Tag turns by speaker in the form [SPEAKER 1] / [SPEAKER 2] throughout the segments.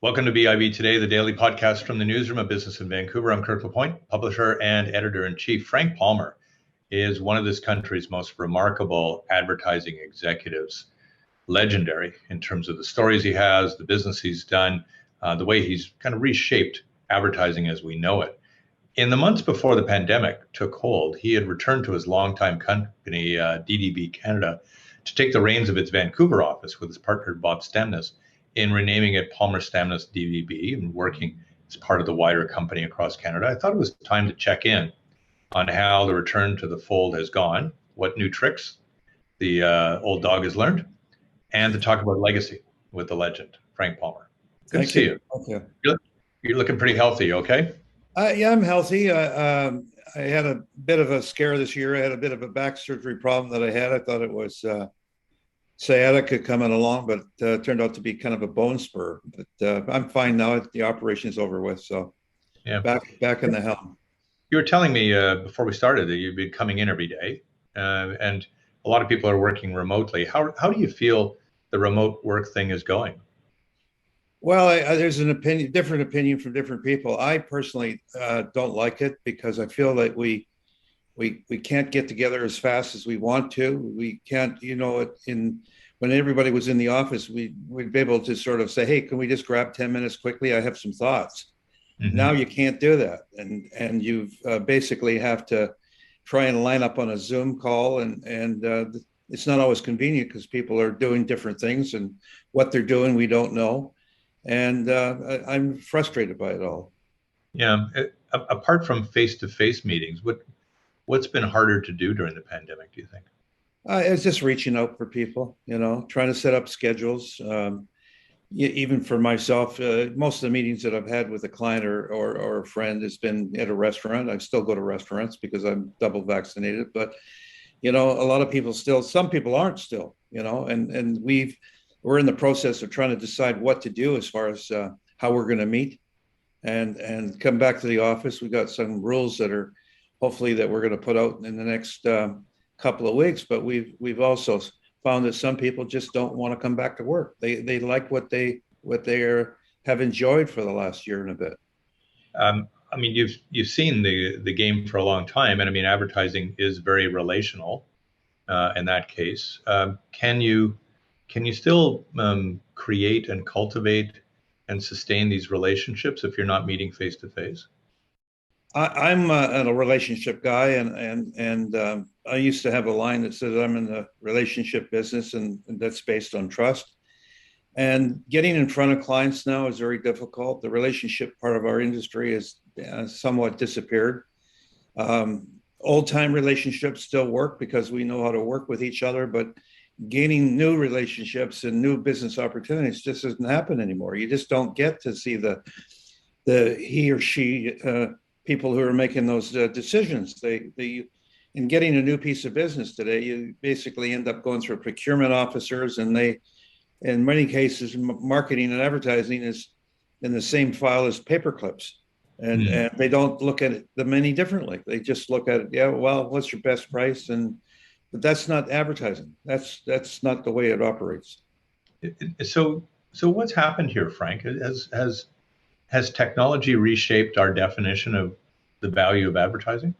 [SPEAKER 1] Welcome to BIB Today, the daily podcast from the newsroom of business in Vancouver. I'm Kirk LaPointe, publisher and editor-in-chief. Frank Palmer is one of this country's most remarkable advertising executives, legendary in terms of the stories he has, the business he's done, the way he's kind of reshaped advertising as we know it. In the months before the pandemic took hold, he had returned to his longtime company, DDB Canada, to take the reins of its Vancouver office with his partner, Bob Stamnes, in renaming it Palmer Stamnes DDB and working as part of the wider company across Canada. I thought it was time to check in on how the return to the fold has gone, what new tricks the old dog has learned, and to talk about legacy with the legend, Frank Palmer. Good to see you.
[SPEAKER 2] Okay.
[SPEAKER 1] You're looking pretty healthy, okay?
[SPEAKER 2] Yeah, I'm healthy. I had a bit of a scare this year. I had a bit of a back surgery problem that I had. I thought it was sciatica coming along, but turned out to be kind of a bone spur. But I'm fine now. The operation is over with, so
[SPEAKER 1] Yeah.
[SPEAKER 2] back in the helm.
[SPEAKER 1] You were telling me before we started that you've been coming in every day, and a lot of people are working remotely. How do you feel the remote work thing is going?
[SPEAKER 2] Well, there's different opinion from different people. I personally don't like it because I feel that we can't get together as fast as we want to. We can't, when everybody was in the office, we'd be able to sort of say, hey, can we just grab 10 minutes quickly? I have some thoughts. Mm-hmm. Now you can't do that. And you've basically have to try and line up on a Zoom call. And it's not always convenient because people are doing different things, and what they're doing, we don't know. And I'm frustrated by it all.
[SPEAKER 1] Yeah. Apart from face-to-face meetings, what's been harder to do during the pandemic, do you think?
[SPEAKER 2] It's just reaching out for people, trying to set up schedules. Even for myself, most of the meetings that I've had with a client or a friend has been at a restaurant. I still go to restaurants because I'm double vaccinated, but a lot of people still, some people aren't still, and we're in the process of trying to decide what to do as far as how we're going to meet and come back to the office. We've got some rules that are hopefully that we're going to put out in the next couple of weeks, but we've also found that some people just don't want to come back to work. They like what they have enjoyed for the last year and a bit.
[SPEAKER 1] I mean, you've seen the game for a long time, and I mean, advertising is very relational in that case. Can you still create and cultivate and sustain these relationships if you're not meeting face to face?
[SPEAKER 2] I'm a relationship guy, and I used to have a line that says I'm in the relationship business, and that's based on trust. And getting in front of clients now is very difficult. The relationship part of our industry has somewhat disappeared. Old-time relationships still work because we know how to work with each other, but gaining new relationships and new business opportunities just doesn't happen anymore. You just don't get to see the he or she people who are making those decisions. In getting a new piece of business today, you basically end up going through procurement officers, and they, in many cases, marketing and advertising is in the same file as paper clips. And they don't look at them any differently. They just look at it, yeah, well, what's your best price? But that's not advertising. That's not the way it operates.
[SPEAKER 1] So what's happened here, Frank? Has technology reshaped our definition of the value of advertising?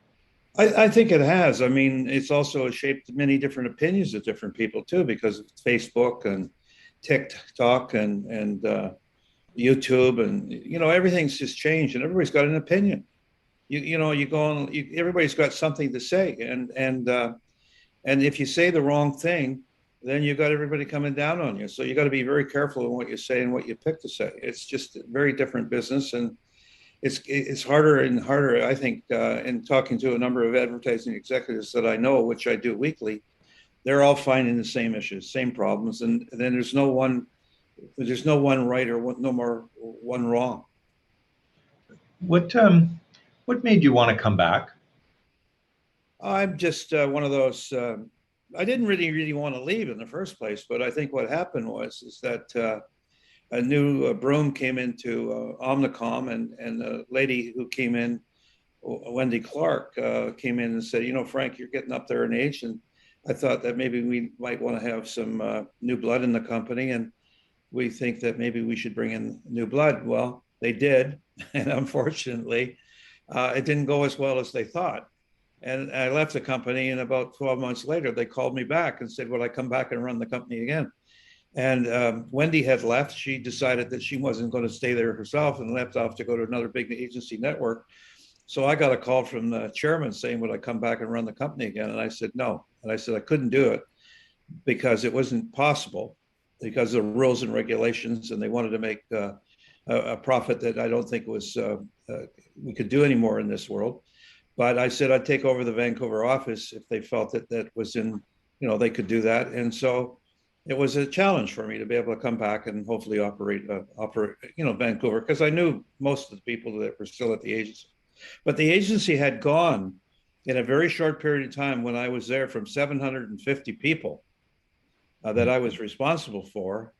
[SPEAKER 2] I think it has. I mean, it's also shaped many different opinions of different people too, because of Facebook and TikTok and YouTube, and everything's just changed, and everybody's got an opinion. You go on. Everybody's got something to say, and if you say the wrong thing, then you got everybody coming down on you. So you got to be very careful in what you say and what you pick to say. It's just a very different business, and it's harder and harder, I think, in talking to a number of advertising executives that I know, which I do weekly. They're all finding the same issues, same problems, and then there's no one right or one wrong.
[SPEAKER 1] What made you want to come back?
[SPEAKER 2] I'm just one of those. I didn't really want to leave in the first place, but I think what happened is that a new broom came into Omnicom, and the lady who came in, Wendy Clark, came in and said, Frank, you're getting up there in age, and I thought that maybe we might want to have some new blood in the company. And we think that maybe we should bring in new blood. Well, they did. And unfortunately, it didn't go as well as they thought. And I left the company, and about 12 months later, they called me back and said, would I come back and run the company again? And Wendy had left. She decided that she wasn't going to stay there herself and left off to go to another big agency network. So I got a call from the chairman saying, would I come back and run the company again? And I said, no. And I said, I couldn't do it because it wasn't possible because of the rules and regulations. And they wanted to make a profit that I don't think was we could do anymore in this world. But I said I'd take over the Vancouver office if they felt that that was in, they could do that. And so it was a challenge for me to be able to come back and hopefully operate, Vancouver, because I knew most of the people that were still at the agency. But the agency had gone in a very short period of time when I was there from 750 people that I was responsible for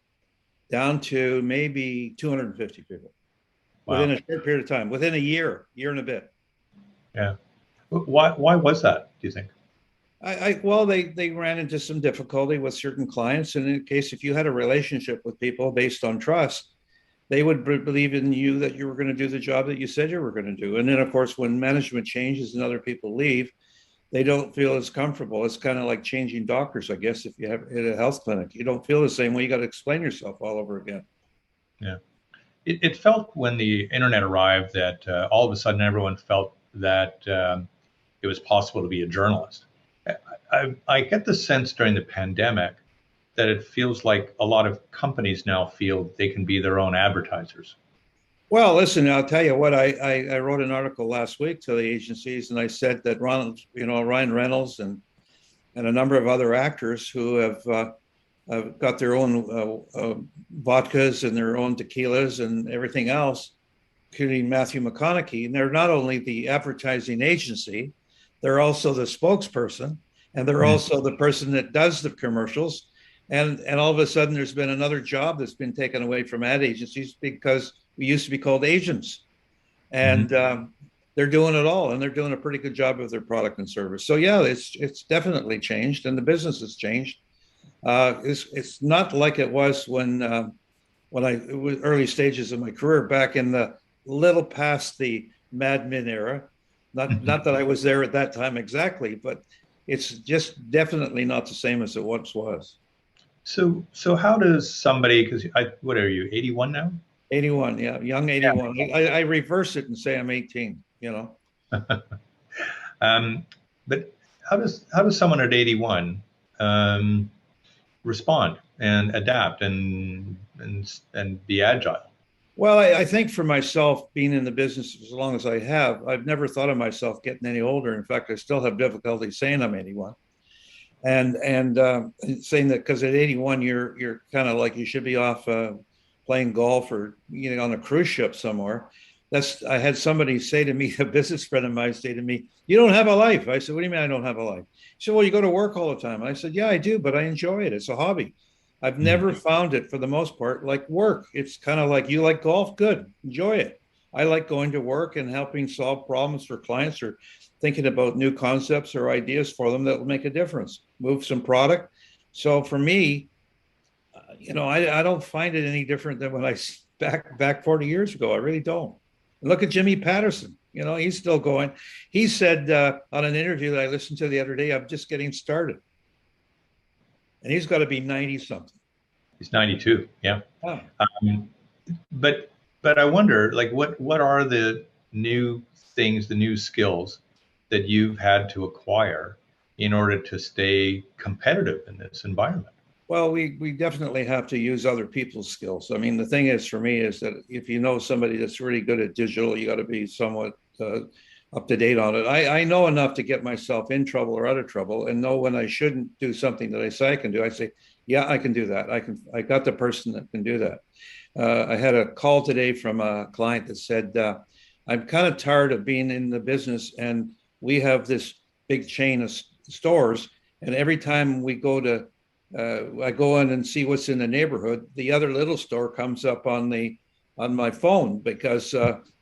[SPEAKER 2] down to maybe 250 people. Wow. Within a short period of time, within a year and a bit.
[SPEAKER 1] Yeah. Why was that, do you think?
[SPEAKER 2] Well, they ran into some difficulty with certain clients. And in case if you had a relationship with people based on trust, they would believe in you that you were going to do the job that you said you were going to do. And then, of course, when management changes and other people leave, they don't feel as comfortable. It's kind of like changing doctors, I guess, if you have at a health clinic. You don't feel the same way. You got to explain yourself all over again.
[SPEAKER 1] Yeah. It felt when the internet arrived that all of a sudden everyone felt that it was possible to be a journalist. I get the sense during the pandemic that it feels like a lot of companies now feel they can be their own advertisers.
[SPEAKER 2] Well, listen, I'll tell you what, I wrote an article last week to the agencies, and I said that Ryan Reynolds and a number of other actors who have got their own vodkas and their own tequilas and everything else, including Matthew McConaughey, and they're not only the advertising agency, they're also the spokesperson, and they're also the person that does the commercials. And all of a sudden, there's been another job that's been taken away from ad agencies because we used to be called agents. And they're doing it all, and they're doing a pretty good job of their product and service. So yeah, it's definitely changed, and the business has changed. It's not like it was when it was early stages of my career, back in the little past the Mad Men era. Not that I was there at that time exactly, but it's just definitely not the same as it once was.
[SPEAKER 1] So how does somebody, because what are you, 81 now?
[SPEAKER 2] 81, yeah, young 81. Yeah. I reverse it and say I'm 18,
[SPEAKER 1] But how does someone at 81 respond and adapt and be agile?
[SPEAKER 2] Well, I think for myself, being in the business as long as I have, I've never thought of myself getting any older. In fact, I still have difficulty saying I'm 81. And saying that because at 81, you're kind of like you should be off playing golf or on a cruise ship somewhere. I had somebody say to me, a business friend of mine say to me, "You don't have a life." I said, "What do you mean I don't have a life?" He said, "Well, you go to work all the time." I said, "Yeah, I do, but I enjoy it. It's a hobby. I've never found it, for the most part, like work. It's kind of like, you like golf, good, enjoy it. I like going to work and helping solve problems for clients, or thinking about new concepts or ideas for them that will make a difference, move some product." So for me, I don't find it any different than when I back 40 years ago. I really don't. And look at Jimmy Patterson. He's still going. He said on an interview that I listened to the other day, "I'm just getting started." And he's got to be 90 something.
[SPEAKER 1] He's 92. Yeah. Oh. But I wonder, like, what are the new things, the new skills that you've had to acquire in order to stay competitive in this environment?
[SPEAKER 2] Well, we definitely have to use other people's skills. I mean, the thing is, for me, is that if you know somebody that's really good at digital, you got to be somewhat up to date on it. I know enough to get myself in trouble or out of trouble, and know when I shouldn't do something that I say I can do. I say, yeah, I can do that. I got the person that can do that. I had a call today from a client that said, "I'm kind of tired of being in the business, and we have this big chain of stores, and every time we go to I go in and see what's in the neighborhood, the other little store comes up on my phone because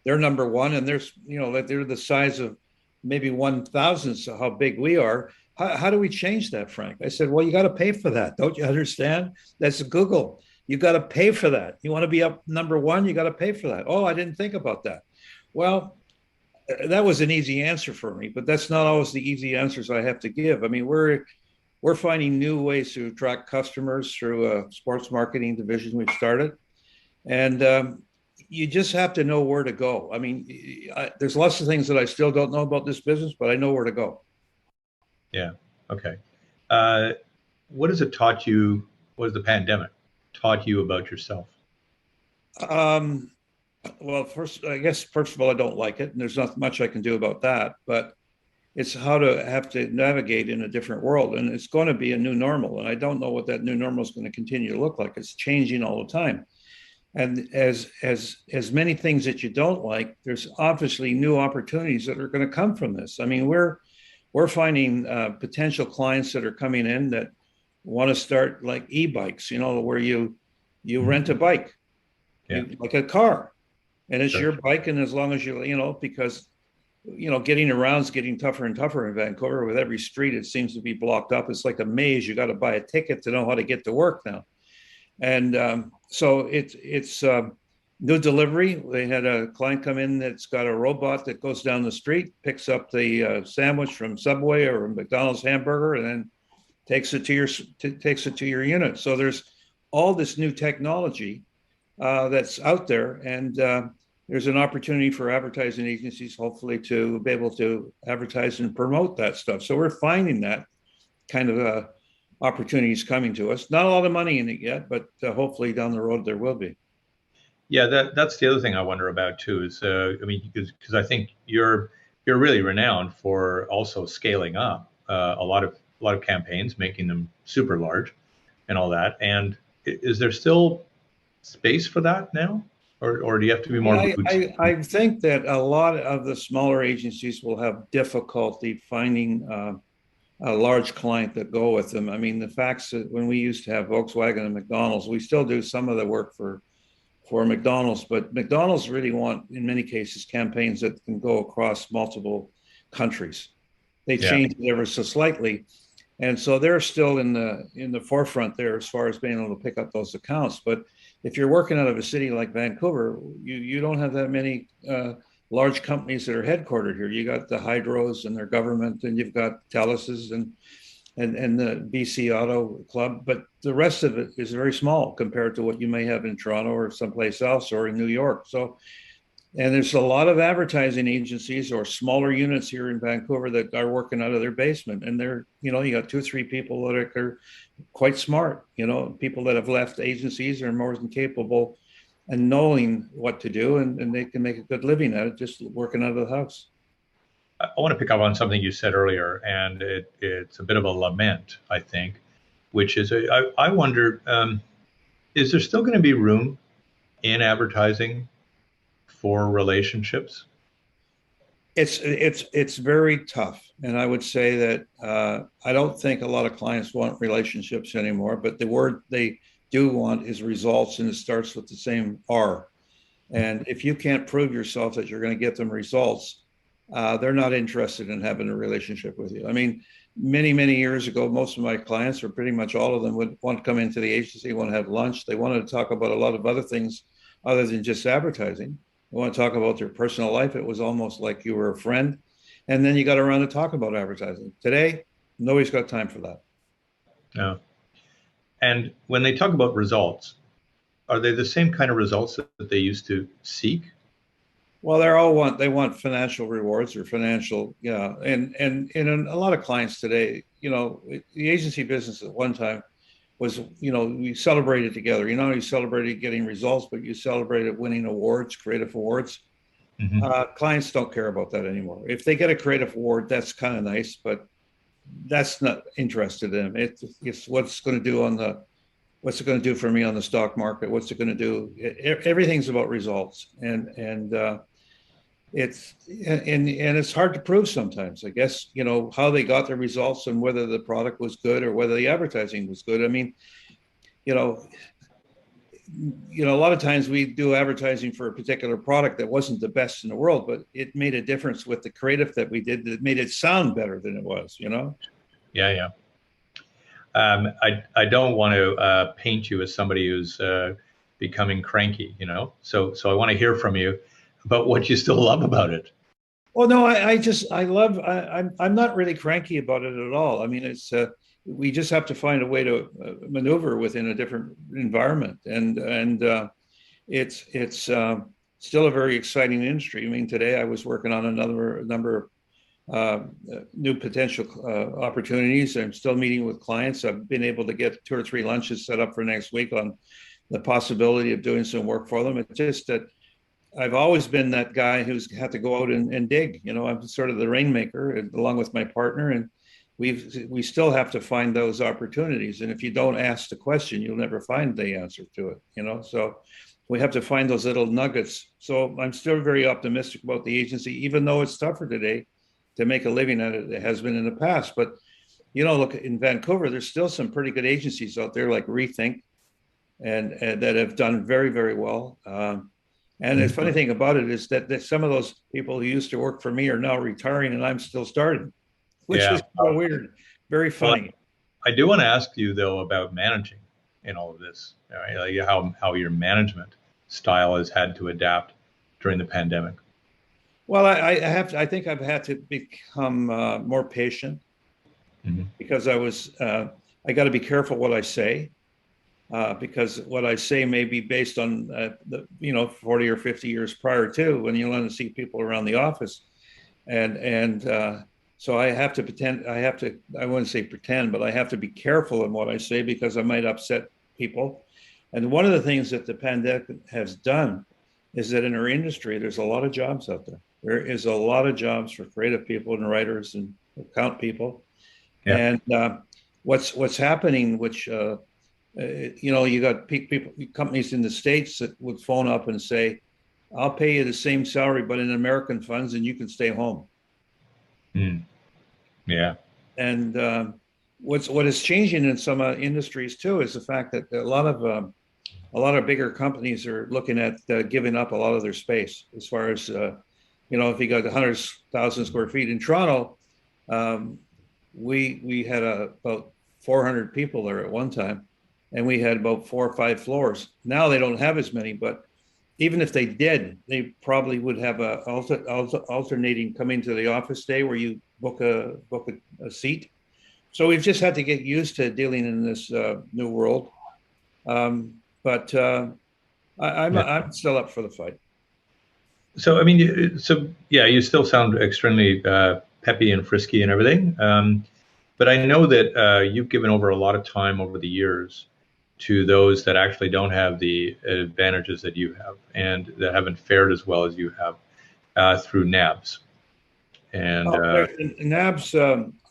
[SPEAKER 2] they're number one, and they're the size of maybe 1,000th of how big we are. How do we change that, Frank?" I said, "Well, you got to pay for that. Don't you understand? That's Google. You got to pay for that. You want to be up number one, you got to pay for that. Oh, I didn't think about that. Well, that was an easy answer for me, but that's not always the easy answers I have to give. I mean, we're finding new ways to attract customers through a sports marketing division we've started, and you just have to know where to go. I mean, there's lots of things that I still don't know about this business, but I know where to go.
[SPEAKER 1] Yeah. Okay. What has it taught you? What has the pandemic taught you about yourself?
[SPEAKER 2] Um, well, first of all, I don't like it, and there's not much I can do about that. But it's how to have to navigate in a different world, and it's going to be a new normal, and I don't know what that new normal is going to continue to look like. It's changing all the time, and as many things that you don't like, there's obviously new opportunities that are going to come from this. I mean, we're finding potential clients that are coming in that want to start like e-bikes, where you rent a bike,
[SPEAKER 1] Yeah.
[SPEAKER 2] like a car, and it's
[SPEAKER 1] Sure.
[SPEAKER 2] your bike, and as long as because getting around is getting tougher and tougher in Vancouver. With every street, it seems to be blocked up. It's like a maze. You got to buy a ticket to know how to get to work now. And so it's new delivery. They had a client come in that's got a robot that goes down the street, picks up the sandwich from Subway or McDonald's hamburger, and then takes it to your unit. So there's all this new technology that's out there, and there's an opportunity for advertising agencies, hopefully, to be able to advertise and promote that stuff. So we're finding that kind of opportunities coming to us. Not a lot of money in it yet, but hopefully down the road there will be.
[SPEAKER 1] Yeah, that's the other thing I wonder about too. Is I mean, because I think you're really renowned for also scaling up a lot of campaigns, making them super large, and all that. And is there still space for that now, or do you have to be more boutique?
[SPEAKER 2] I think that a lot of the smaller agencies will have difficulty finding a large client that go with them. I mean, the facts that when we used to have Volkswagen and McDonald's, we still do some of the work for McDonald's, but McDonald's really want, in many cases, campaigns that can go across multiple countries. They change it ever so slightly, and so they're still in the forefront there as far as being able to pick up those accounts. But if you're working out of a city like Vancouver, you don't have that many large companies that are headquartered here. You got the Hydros and their government, and you've got Teluses and the BC Auto Club, but the rest of it is very small compared to what you may have in Toronto or someplace else or in New York. So, and there's a lot of advertising agencies or smaller units here in Vancouver that are working out of their basement, and they're, you got 2 or 3 people that are quite smart, people that have left agencies are more than capable and knowing what to do, and they can make a good living at it just working out of the house.
[SPEAKER 1] I want to pick up on something you said earlier, and it's a bit of a lament, I think, which is I wonder, is there still going to be room in advertising for relationships?
[SPEAKER 2] It's very tough, and I would say that I don't think a lot of clients want relationships anymore, but the word they do want is results, and it starts with the same R. And if you can't prove yourself that you're going to get them results, they're not interested in having a relationship with you. I mean, many years ago, most of my clients, or pretty much all of them, would want to come into the agency, want to have lunch. They wanted to talk about a lot of other things other than just advertising. They want to talk about their personal life. It was almost like you were a friend. And then you got around to talk about advertising. Today, nobody's got time for that.
[SPEAKER 1] No. And when they talk about results, are they the same kind of results that they used to seek?
[SPEAKER 2] Well, they want financial rewards or financial, and a lot of clients today, the agency business at one time was, we celebrated together. You celebrated getting results, but you celebrated winning awards, creative awards.
[SPEAKER 1] Mm-hmm.
[SPEAKER 2] Clients don't care about that anymore. If they get a creative award, that's kind of nice, but that's not interested in them. It's what's going to do what's it going to do for me on the stock market? What's it going to do? Everything's about results, and it's hard to prove sometimes. I guess how they got the results and whether the product was good or whether the advertising was good. I mean, a lot of times we do advertising for a particular product that wasn't the best in the world, but it made a difference with the creative that we did that made it sound better than it was.
[SPEAKER 1] Yeah. I don't want to paint you as somebody who's becoming cranky, So I want to hear from you about what you still love about it.
[SPEAKER 2] Well, no, I'm not really cranky about it at all. I mean, we just have to find a way to maneuver within a different environment, and it's still a very exciting industry. I mean, today I was working on another number of new potential opportunities. I'm still meeting with clients. I've been able to get 2 or 3 lunches set up for next week on the possibility of doing some work for them. It's just that I've always been that guy who's had to go out and dig. I'm sort of the rainmaker along with my partner, and we still have to find those opportunities. And if you don't ask the question, you'll never find the answer to it. So we have to find those little nuggets. So I'm still very optimistic about the agency, even though it's tougher today to make a living at it. It has been in the past. But look, in Vancouver, there's still some pretty good agencies out there like Rethink, and that have done very, very well. And the funny thing about it is that some of those people who used to work for me are now retiring, and I'm still starting, which is so weird. Very funny.
[SPEAKER 1] Well, I do want to ask you though about managing in all of this, right? Like how your management style has had to adapt during the pandemic.
[SPEAKER 2] Well, I think I've had to become more patient because I got to be careful what I say. Because what I say may be based on 40 or 50 years prior to when you learn to see people around the office, and so I have to pretend. I wouldn't say pretend, but I have to be careful in what I say because I might upset people. And one of the things that the pandemic has done is that in our industry, there's a lot of jobs out there. There is a lot of jobs for creative people and writers and account people, and what's happening, which you got people, companies in the States that would phone up and say, I'll pay you the same salary, but in American funds, and you can stay home.
[SPEAKER 1] Yeah.
[SPEAKER 2] And what is changing in some industries too is the fact that a lot of bigger companies are looking at giving up a lot of their space. As far as if you got 100,000 square feet in Toronto, we had about 400 people there at one time. And we had about 4 or 5 floors. Now they don't have as many, but even if they did, they probably would have a alternating coming to the office day where you book a seat. So we've just had to get used to dealing in this new world. But I'm still up for the fight.
[SPEAKER 1] So I mean, you still sound extremely peppy and frisky and everything. But I know that you've given over a lot of time over the years to those that actually don't have the advantages that you have and that haven't fared as well as you have through NABS. And
[SPEAKER 2] NABS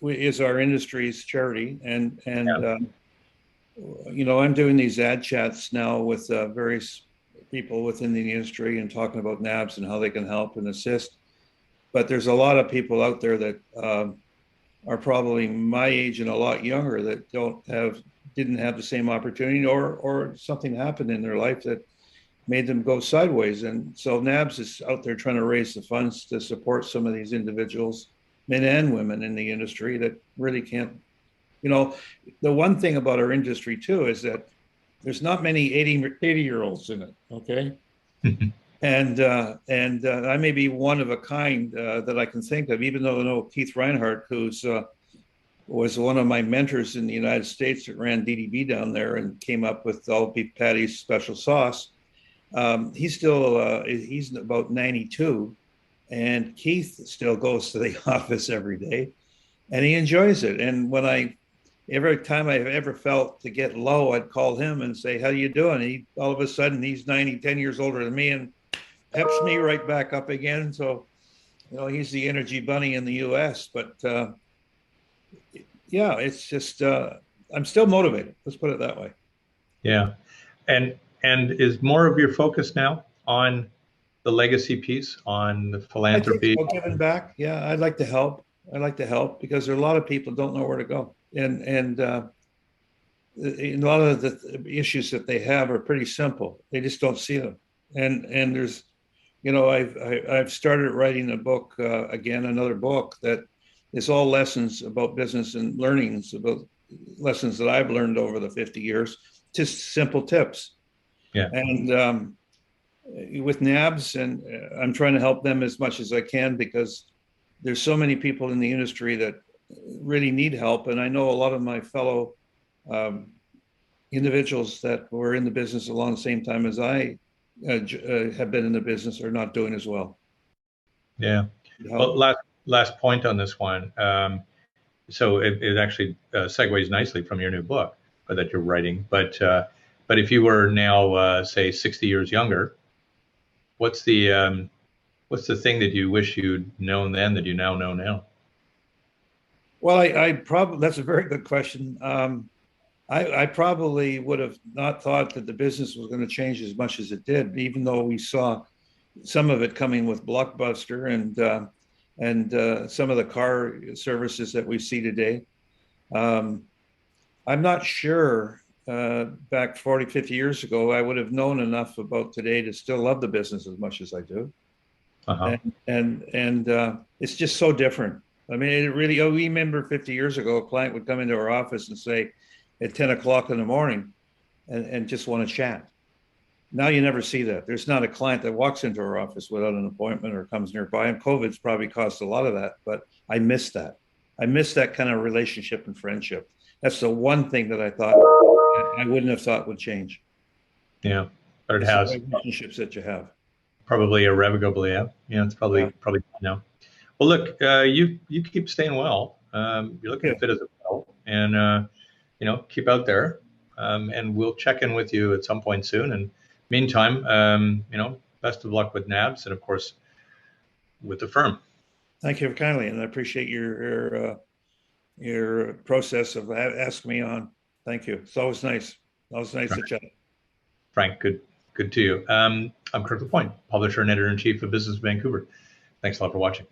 [SPEAKER 2] is our industry's charity, and I'm doing these ad chats now with various people within the industry and talking about NABS and how they can help and assist. But there's a lot of people out there that are probably my age and a lot younger that didn't have the same opportunity, or something happened in their life that made them go sideways. And so NABS is out there trying to raise the funds to support some of these individuals, men and women in the industry that really can't. The one thing about our industry too is that there's not many 80-year-olds in it. Okay. And I may be one of a kind that I can think of, even though I know Keith Reinhardt, who's was one of my mentors in the United States that ran DDB down there and came up with all beef patties special sauce. He's about 92, and Keith still goes to the office every day, and he enjoys it. And every time I've ever felt to get low, I'd call him and say, "How you doing?" All of a sudden, he's 10 years older than me, and peps me right back up again. So, he's the energy bunny in the U.S. But it's just I'm still motivated. Let's put it that way.
[SPEAKER 1] Yeah, and is more of your focus now on the legacy piece, on the philanthropy?
[SPEAKER 2] I think giving back. Yeah, I'd like to help. Because there are a lot of people don't know where to go, and a lot of the issues that they have are pretty simple. They just don't see them. And there's, I've started writing a book another book that is all lessons about business and learnings about lessons that I've learned over the 50 years, just simple tips.
[SPEAKER 1] Yeah.
[SPEAKER 2] And with NABS, and I'm trying to help them as much as I can, because there's so many people in the industry that really need help. And I know a lot of my fellow individuals that were in the business along the same time as I have been in the business are not doing as well.
[SPEAKER 1] Yeah. Well, last point on this one. So it actually segues nicely from your new book that you're writing. But if you were now, say, 60 years younger, what's the thing that you wish you'd known then that you now know now?
[SPEAKER 2] Well, I probably, that's a very good question. I probably would have not thought that the business was going to change as much as it did, even though we saw some of it coming with Blockbuster and some of the car services that we see today. I'm not sure back 40, 50 years ago, I would have known enough about today to still love the business as much as I do.
[SPEAKER 1] Uh-huh.
[SPEAKER 2] And it's just so different. I mean, it really, we remember 50 years ago, a client would come into our office and say at 10 o'clock in the morning and just want to chat. Now you never see that. There's not a client that walks into our office without an appointment or comes nearby. And COVID's probably caused a lot of that, but I miss that. I miss that kind of relationship and friendship. That's the one thing that I thought I wouldn't have thought would change.
[SPEAKER 1] Yeah, but it
[SPEAKER 2] It's
[SPEAKER 1] has.
[SPEAKER 2] the relationships that you have.
[SPEAKER 1] Probably irrevocably, yeah. Yeah, it's probably now. Well, look, you keep staying well. You're looking fit as a bell, and keep out there. And we'll check in with you at some point soon. And meantime, best of luck with NABS and of course with the firm.
[SPEAKER 2] Thank you kindly, and I appreciate your process of asking me on. Thank you. It's always nice. Always nice to chat.
[SPEAKER 1] Frank, good to you. I'm Kirk LaPointe, publisher and editor-in-chief of Business Vancouver. Thanks a lot for watching.